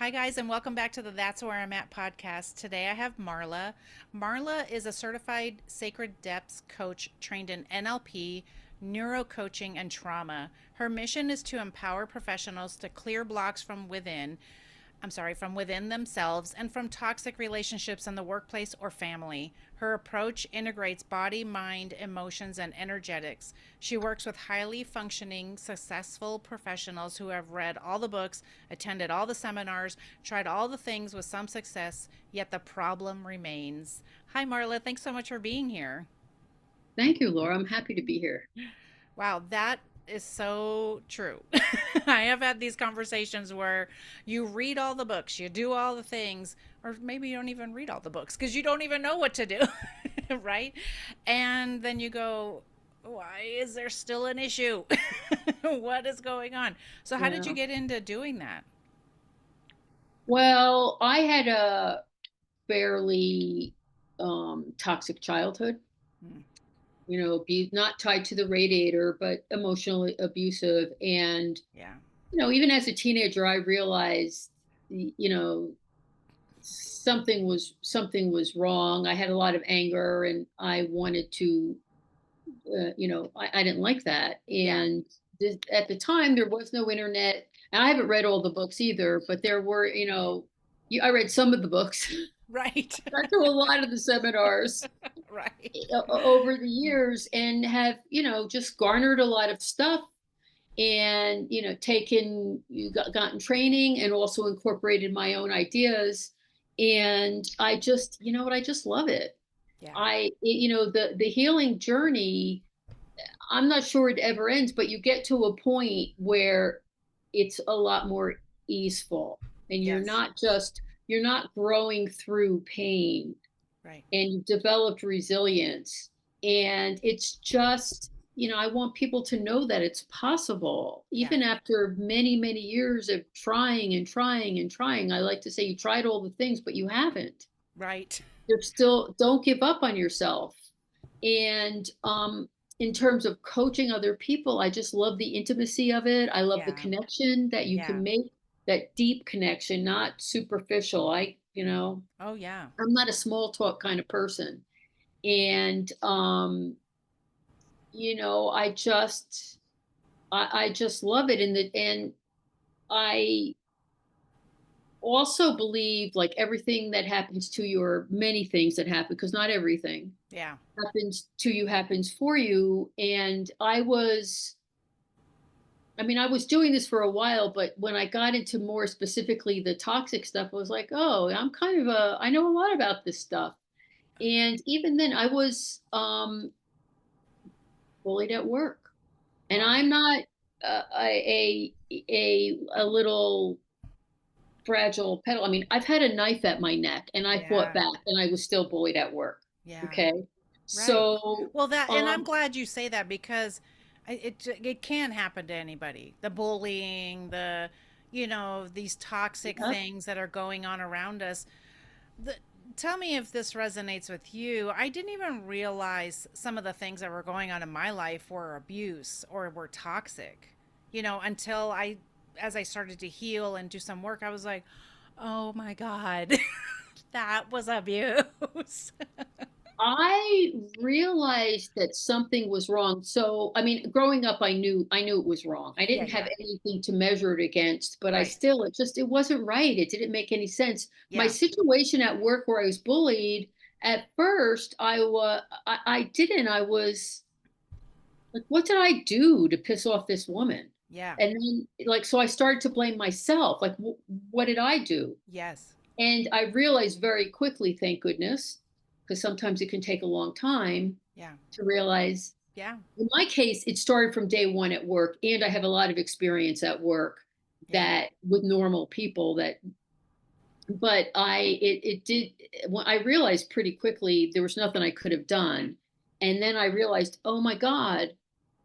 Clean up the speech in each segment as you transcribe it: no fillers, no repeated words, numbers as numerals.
Hi, guys, and welcome back to the That's Where I'm At podcast. Today I have Marla. Marla is a certified Sacred Depths coach trained in NLP, neuro-coaching, and trauma. Her mission is to empower professionals to clear blocks from within themselves and from toxic relationships in the workplace or family. Her approach integrates body, mind, emotions, and energetics. She works with highly functioning, successful professionals who have read all the books, attended all the seminars, tried all the things with some success, yet the problem remains. Hi, Marla. Thanks so much for being here. Thank you, Laura. I'm happy to be here. Wow, that is so true. I have had these conversations where you read all the books, you do all the things, or maybe you don't even read all the books because you don't even know what to do, right? And then you go, why is there still an issue? What is going on? So, how did you Yeah. get into doing that? Well, I had a fairly toxic childhood, Mm, not tied to the radiator, but emotionally abusive. And, yeah. even as a teenager, I realized, you know, something was wrong. I had a lot of anger and I wanted to, I didn't like that. Yeah. And at the time, there was no internet. And I haven't read all the books either, but there were, I read some of the books. Right. Got to a lot of the seminars Right. over the years and have, just garnered a lot of stuff and, gotten training and also incorporated my own ideas. And I just, I just love it. Yeah. The healing journey, I'm not sure it ever ends, but you get to a point where it's a lot more easeful and Yes. you're not growing through pain Right. and you've developed resilience. And it's just, I want people to know that it's possible. Yeah. Even after many, many years of trying and trying and trying, I like to say you tried all the things, but you haven't. Right. You're still, don't give up on yourself. And in terms of coaching other people, I just love the intimacy of it. I love the Yeah. connection that you Yeah. can make, that deep connection, not superficial. Oh, yeah. I'm not a small talk kind of person. And I just love it. And I also believe like everything that happens to you, or many things that happen, because not everything Yeah. happens to you happens for you. And I was doing this for a while, but when I got into more specifically the toxic stuff, I was like, oh, I know a lot about this stuff. And even then I was bullied at work. And Wow. I'm not a little fragile pedal. I mean, I've had a knife at my neck and I fought Yeah. back and I was still bullied at work. Yeah. Okay. Right. So, Well, that, and I'm um, glad you say that because it can happen to anybody. The bullying, these toxic yeah, things that are going on around us. The, Tell me if this resonates with you. I didn't even realize some of the things that were going on in my life were abuse or were toxic. Until as I started to heal and do some work, I was like, "Oh my God, that was abuse." I realized that something was wrong. So, I mean, growing up, I knew it was wrong. I Yeah, didn't have yeah. anything to measure it against, but Right. it wasn't right. It didn't make any sense. My Yeah. situation at work where I was bullied, at first, I didn't. I was like, what did I do to piss off this woman? Yeah. And then, like, so I started to blame myself. Like, what did I do? Yes. And I realized very quickly, thank goodness, because sometimes it can take a long time Yeah. to realize. Yeah. In my case, it started from day one at work, and I have a lot of experience at work Yeah. that with normal people but it did, when I realized pretty quickly there was nothing I could have done. And then I realized, oh my God,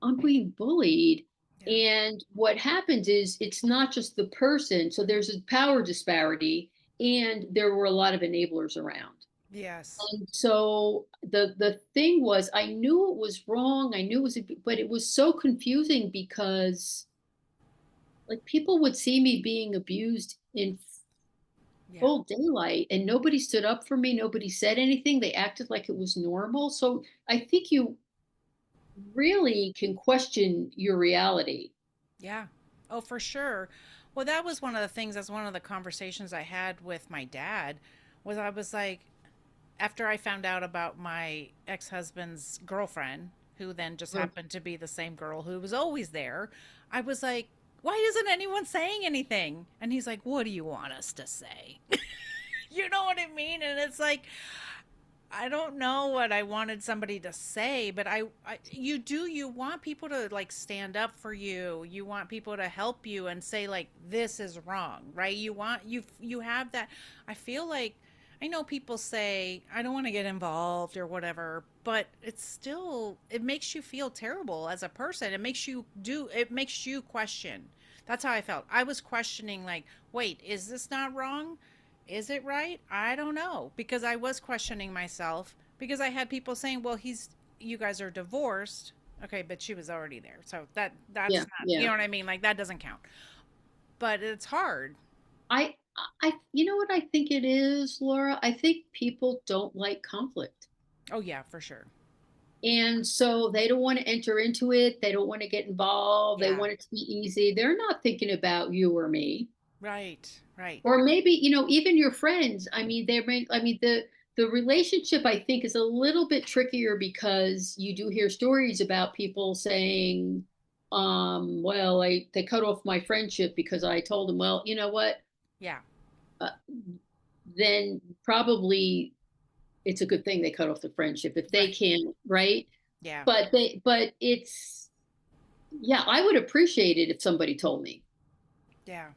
I'm being bullied. Yeah. And what happens is it's not just the person. So there's a power disparity, and there were a lot of enablers around. Yes. And so the thing was, I knew it was wrong. I knew it was, but it was so confusing because like people would see me being abused in Yeah. full daylight, and nobody stood up for me, nobody said anything, they acted like it was normal. So I think you really can question your reality. Yeah. Oh, for sure. Well, that was one of the things, that's one of the conversations I had with my dad, was I was like, after I found out about my ex-husband's girlfriend, who then just Uh, happened to be the same girl who was always there, I was like, why isn't anyone saying anything? And he's like, what do you want us to say? You know what I mean? And it's like, I don't know what I wanted somebody to say, but you do, you want people to like stand up for you. You want people to help you and say like this is wrong, right? You have that. I feel like I know people say I don't want to get involved or whatever, but it's still, it makes you feel terrible as a person. It makes you question. That's how I felt. I was questioning like, wait, is this not wrong? Is it right? I don't know, because I was questioning myself because I had people saying, "Well, you guys are divorced." Okay, but she was already there. So that's yeah, not, you yeah. know what I mean? Like that doesn't count. But it's hard. I you know what I think it is, Laura? I think people don't like conflict. Oh yeah, for sure. And so they don't want to enter into it. They don't want to get involved. They Yeah. want it to be easy. They're not thinking about you or me. Right. Right. Or maybe, even your friends. I mean, the relationship I think is a little bit trickier because you do hear stories about people saying, well, they cut off my friendship because I told them, well, you know what? Yeah. Uh, then probably it's a good thing they cut off the friendship if they Right. can, right? Yeah. But it's, yeah, I would appreciate it if somebody told me, Yeah.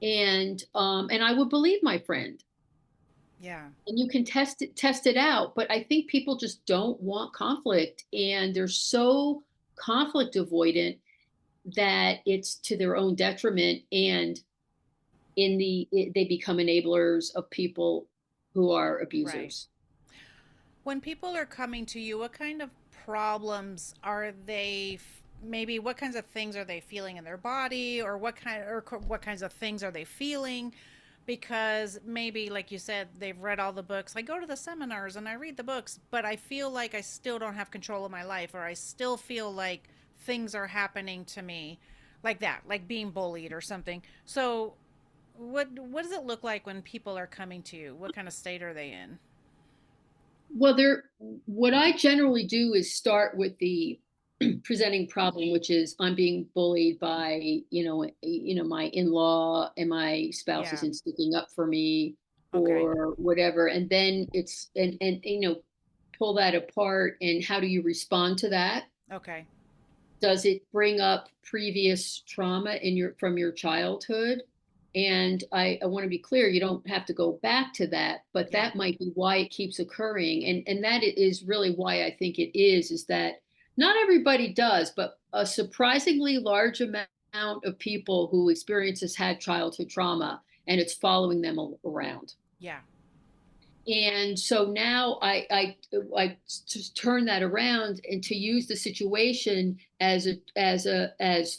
and I would believe my friend, Yeah. and you can test it out. But I think people just don't want conflict, and they're so conflict avoidant that it's to their own detriment, and they become enablers of people who are Right. abusers. When people are coming to you, what kind of problems are they maybe what kinds of things are they feeling in their body, or what kinds of things are they feeling? Because maybe like you said, they've read all the books. I go to the seminars and I read the books, but I feel like I still don't have control of my life, or I still feel like things are happening to me like that, like being bullied or something. So what does it look like when people are coming to you? What kind of state are they in? Well, what I generally do is start with the presenting problem, which is I'm being bullied by, my in-law, and my spouse Yeah. isn't sticking up for me Okay. or whatever. And then it's, pull that apart. And how do you respond to that? Okay. Does it bring up previous trauma from your childhood? And I want to be clear, you don't have to go back to that, but Yeah. that might be why it keeps occurring. And that is really why I think it is that not everybody does, but a surprisingly large amount of people who experience this had childhood trauma, and it's following them around. Yeah. And so now I just turn that around and to use the situation as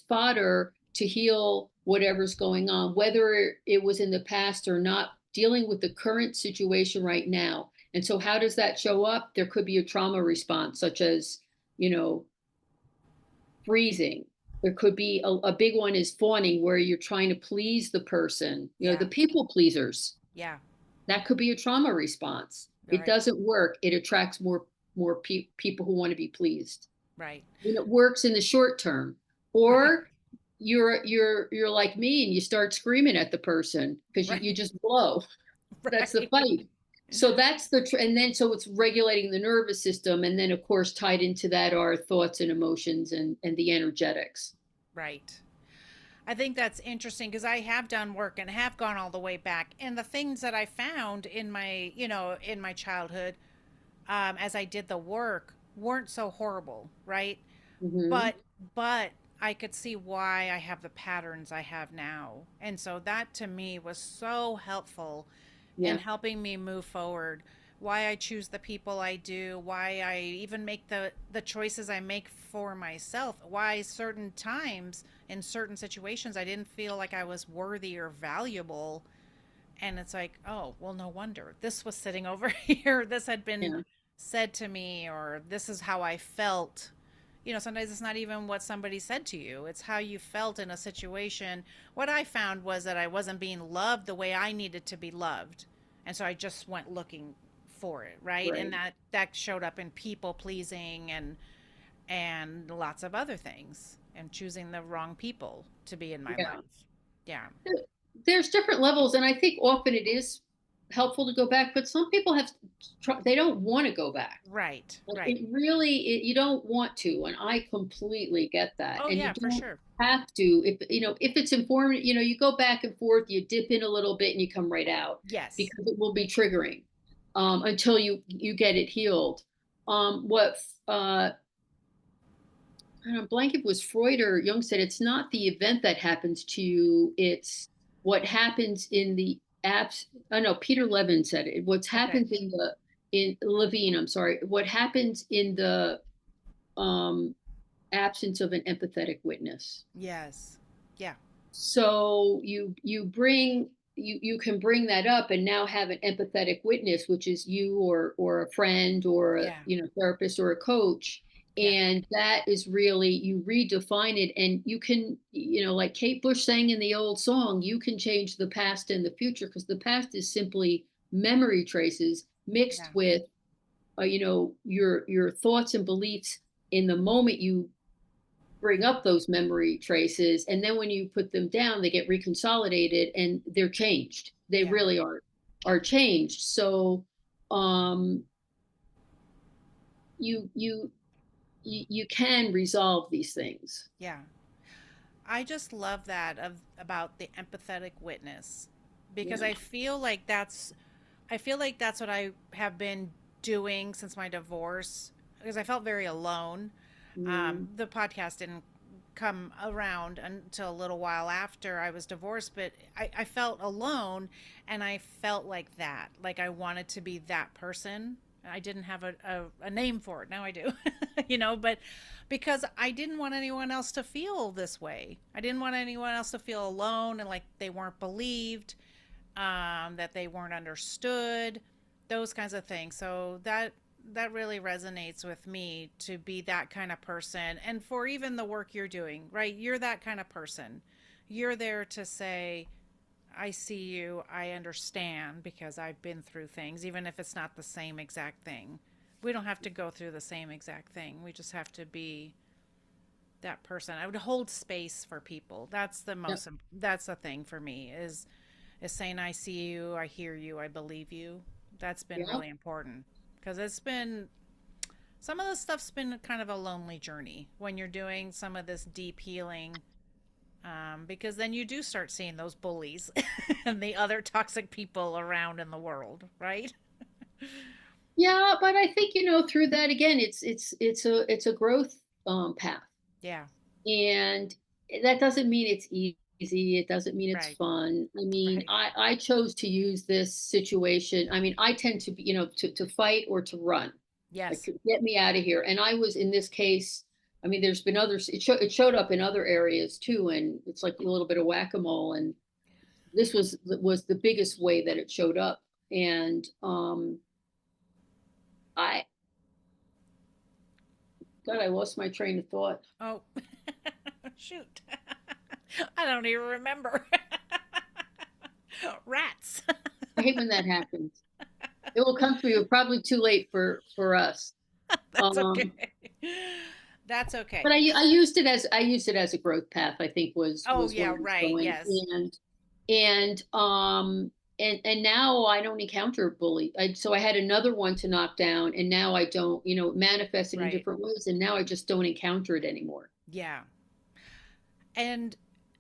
fodder to heal whatever's going on, whether it was in the past or not, dealing with the current situation right now. And so how does that show up? There could be a trauma response, such as, you know, freezing. There could be a big one is fawning, where you're trying to please the person, the Yeah. people pleasers. Yeah. That could be a trauma response. All It right. doesn't work. It attracts more people who want to be pleased. Right. And it works in the short term. Right. Or you're like me and you start screaming at the person because you Right. just blow. That's the Right. fight. So that's and then so it's regulating the nervous system, and then of course tied into that are thoughts and emotions and the energetics. Right. I think that's interesting because I have done work and have gone all the way back. And the things that I found in my childhood, as I did the work, weren't so horrible, right? Hmm. But, but I could see why I have the patterns I have now. And so that to me was so helpful in Yeah. helping me move forward. Why I choose the people I do, why I even make the choices I make for myself, why certain times in certain situations I didn't feel like I was worthy or valuable, And it's like, oh, well, no wonder this was sitting over here. This had been Yeah. said to me, or this is how I felt. Sometimes it's not even what somebody said to you, it's how you felt in a situation. What I found was that I wasn't being loved the way I needed to be loved. And so I just went looking for it, right? And Right. that showed up in people pleasing and lots of other things, and choosing the wrong people to be in my Yeah. life. Yeah. There's different levels, and I think often it is helpful to go back, but some people they don't want to go back. Right. Like, Right. you don't want to, and I completely get that. Oh And you yeah, for don't sure. have to, if it's informative, you go back and forth, you dip in a little bit and you come right out, Yes. because it will be triggering until you get it healed. What I don't know, blank if it was Freud or Jung said, it's not the event that happens to you, it's what happens in the abs. Oh no, Peter Levin said it. What's Okay. happens in Levine, I'm sorry. What happens in the um absence of an empathetic witness. Yes. Yeah. So you can bring that up and now have an empathetic witness, which is you or a friend or a Yeah. therapist or a coach. Yeah. And that is really, you redefine it, and you can, like Kate Bush sang in the old song, you can change the past and the future, because the past is simply memory traces mixed Yeah. with your thoughts and beliefs in the moment you bring up those memory traces, and then when you put them down they get reconsolidated and they're changed, they Yeah. really are changed. So um you you you can resolve these things. Yeah. I just love that of about the empathetic witness, because Yeah. I feel like that's what I have been doing since my divorce, because I felt very alone. Mm, The podcast didn't come around until a little while after I was divorced, but I felt alone, and I felt like that. Like I wanted to be that person. I didn't have a name for it. Now I do, but because I didn't want anyone else to feel this way. I didn't want anyone else to feel alone and like they weren't believed, that they weren't understood, those kinds of things. So that really resonates with me, to be that kind of person. And for even the work you're doing, right? You're that kind of person. You're there to say, I see you, I understand, because I've been through things, even if it's not the same exact thing. We don't have to go through the same exact thing. We just have to be that person. I would hold space for people. yeah. That's the thing for me, is saying I see you, I hear you, I believe you. That's been Yeah. really important, because it's been some of the stuff's been kind of a lonely journey when you're doing some of this deep healing, because then you do start seeing those bullies and the other toxic people around in the world, right? Yeah, but I think, through that, again, it's a growth path. Yeah, And that doesn't mean it's easy. It doesn't mean it's right, fun. I mean, right. I chose to use this situation. I mean, I tend to be, to fight or to run. Like, Yes, get me out of here. And I was in this case, I mean, there's been others, it showed up in other areas too. And it's like a little bit of whack-a-mole. And this was the biggest way that it showed up. And I God, I lost my train of thought. oh, shoot. I don't even remember. Rats. I hate when that happens. It will come to you probably too late for us. That's okay. Um, That's okay. but I used it as a growth path, I think Oh was where yeah, it's right. going. Yes. And now I don't encounter bully. So I had another one to knock down, and now I don't, it manifested in Right. different ways, and now I just don't encounter it anymore. Yeah. And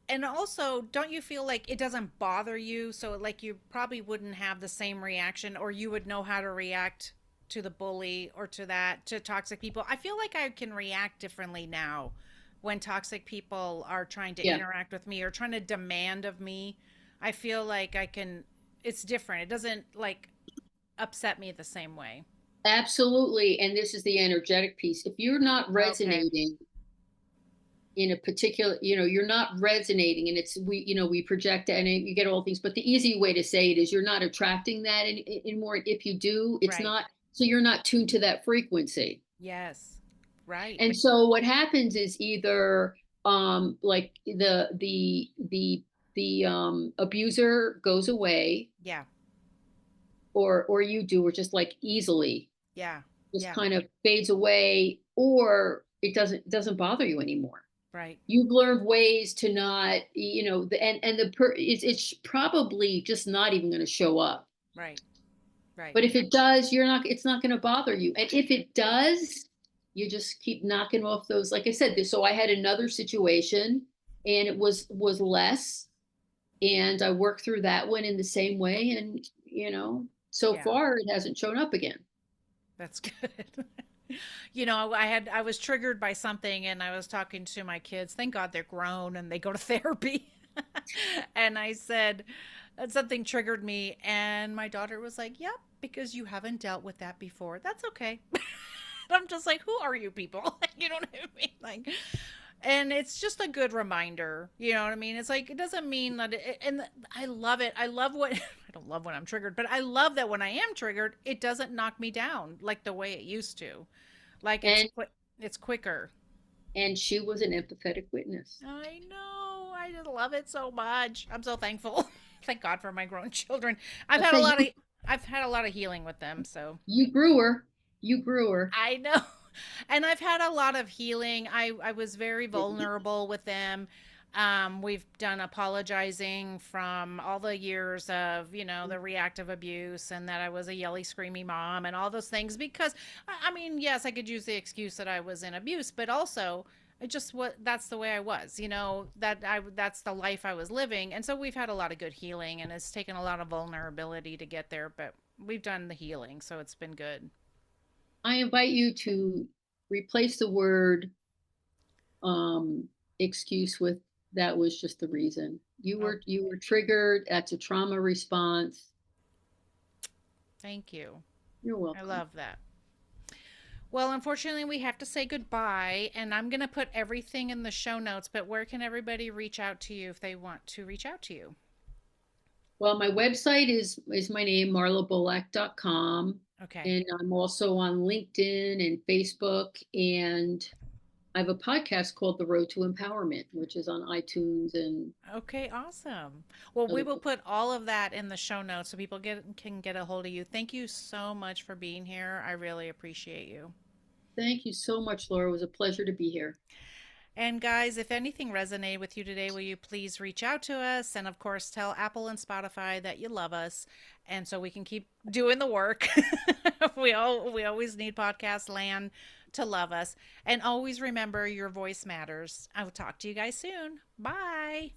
and also, don't you feel like it doesn't bother you? So like you probably wouldn't have the same reaction, or you would know how to react to the bully or to toxic people. I feel like I can react differently now when toxic people are trying to Yeah, interact with me or trying to demand of me. I feel like I can, it's different. It doesn't like upset me the same way. absolutely. And this is the energetic piece. If you're not Okay. resonating, in a particular, you're not resonating, and we project and you get all things, but the easy way to say it is you're not attracting that anymore. If you do, it's Right. not, so you're not tuned to that frequency. Yes. Right. And so what happens is either like the abuser goes away, Yeah. or you do, or just like easily Yeah. just Yeah. kind of fades away, or it doesn't bother you anymore. Right. You've learned ways to not, it's probably just not even going to show up. Right. Right. But if it does, it's not going to bother you. And if it does, you just keep knocking off those. Like I said, so I had another situation, and it was less, and I worked through that one in the same way, and so Yeah. far it hasn't shown up again. That's good. I was triggered by something and I was talking to my kids. Thank God they're grown and they go to therapy. And I said something triggered me and my daughter was like, "Yep, because you haven't dealt with that before. That's okay." And I'm just like, "Who are you people?" You know what I mean? Like, and it's just a good reminder. You know what I mean? It's like it doesn't mean that and I love it. I love what I don't love when I'm triggered, but I love that when I am triggered, it doesn't knock me down like the way it used to. Like And it's quicker. she was an empathetic witness. I know. I just love it so much. I'm so thankful. Thank God for my grown children. I've had a Because lot of I've had a lot of healing with them, so you grew her. You grew her. I know. And I've had a lot of healing. I was very vulnerable with them. We've done apologizing from all the years of, the reactive abuse and that I was a yelly, screamy mom and all those things because I mean, yes, I could use the excuse that I was in abuse, but also it just what that's the way I was, that's the life I was living. And so we've had a lot of good healing and it's taken a lot of vulnerability to get there, but we've done the healing, so it's been good. I invite you to replace the word um, excuse with that was just the reason. You Oh, were you were triggered. That's a trauma response. thank you. You're I welcome. love that. Well, unfortunately, we have to say goodbye, and I'm going to put everything in the show notes. But where can everybody reach out to you if they want to reach out to you? Well, my website is my name, marlabollak.com. Okay. And I'm also on LinkedIn and Facebook. And I have a podcast called The Road to Empowerment, which is on iTunes and Okay, awesome. Well, we other will places. put all of that in the show notes so people can get a hold of you. Thank you so much for being here. I really appreciate you. Thank you so much, Laura. It was a pleasure to be here. And guys, if anything resonated with you today, will you please reach out to us? And of course, tell Apple and Spotify that you love us. And so we can keep doing the work. We always need podcast land to love us. And always remember your voice matters. I will talk to you guys soon. Bye.